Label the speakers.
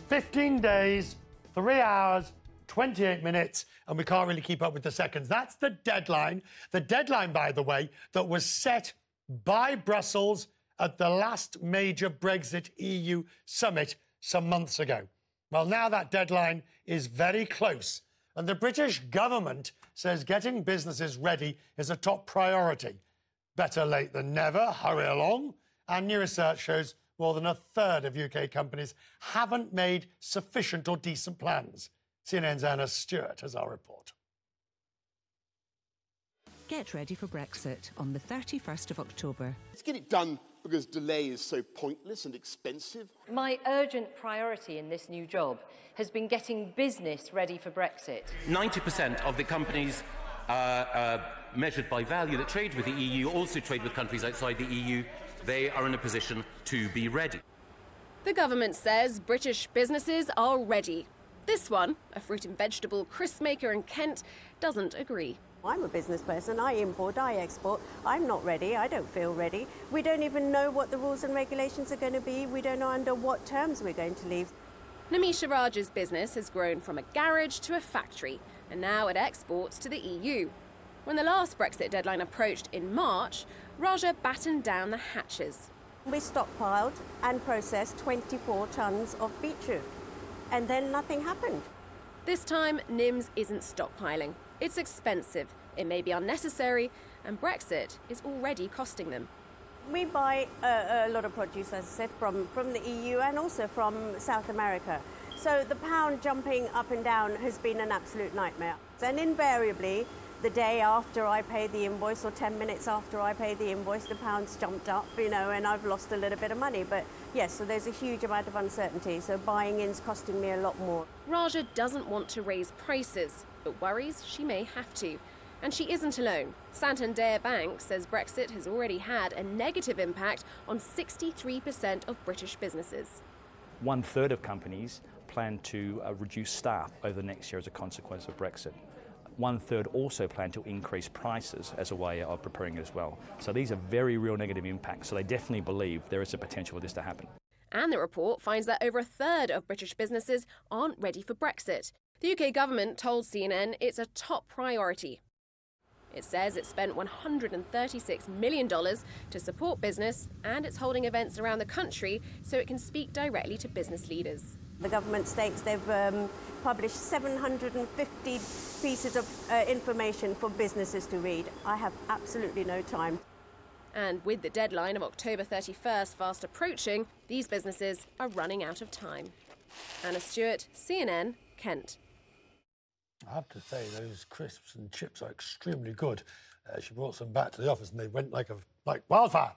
Speaker 1: 15 days, 3 hours, 28 minutes, and we can't really keep up with the seconds. That's the deadline. The deadline, by the way, that was set by Brussels at the last major Brexit EU summit some months ago. Well, now that deadline is very close, and the British government says getting businesses ready is a top priority. Better late than never, hurry along. And new research shows more than a third of UK companies haven't made sufficient or decent plans. CNN's Anna Stewart has our report.
Speaker 2: Get ready for Brexit on the 31st of October.
Speaker 3: Let's get it done because delay is so pointless and expensive.
Speaker 4: My urgent priority in this new job has been getting business ready for Brexit.
Speaker 5: 90% of the companies measured by value that trade with the EU also trade with countries outside the EU. They are in a position to be ready.
Speaker 6: The government says British businesses are ready. This one, a fruit and vegetable crisp maker in Kent, doesn't agree.
Speaker 7: I'm a business person, I import, I export. I'm not ready, I don't feel ready. We don't even know what the rules and regulations are going to be. We don't know under what terms we're going to leave.
Speaker 6: Namisha Raj's business has grown from a garage to a factory, and now it exports to the EU. When the last Brexit deadline approached in March, Raja battened down the hatches.
Speaker 7: We stockpiled and processed 24 tonnes of beetroot, and then nothing happened.
Speaker 6: This time, Nims isn't stockpiling. It's expensive, it may be unnecessary, and Brexit is already costing them.
Speaker 7: We buy a lot of produce, as I said, from the EU and also from South America. So the pound jumping up and down has been an absolute nightmare. And invariably, the day after I pay the invoice or 10 minutes after I pay the invoice, the pound's jumped up, and I've lost a little bit of money. But yes, so there's a huge amount of uncertainty. So buying in's costing me a lot more.
Speaker 6: Raja doesn't want to raise prices, but worries she may have to. And she isn't alone. Santander Bank says Brexit has already had a negative impact on 63% of British businesses.
Speaker 8: 1/3 of companies plan to reduce staff over the next year as a consequence of Brexit. 1/3 also plan to increase prices as a way of preparing it as well. So these are very real negative impacts. So they definitely believe there is a potential for this to happen.
Speaker 6: And the report finds that over 1/3 of British businesses aren't ready for Brexit. The UK government told CNN it's a top priority. It says it spent $136 million to support business, and it's holding events around the country so it can speak directly to business leaders.
Speaker 7: The government states they've published 750 pieces of information for businesses to read. I have absolutely no time.
Speaker 6: And with the deadline of October 31st fast approaching, these businesses are running out of time. Anna Stewart, CNN, Kent.
Speaker 1: I have to say, those crisps and chips are extremely good. She brought some back to the office and they went like wildfire.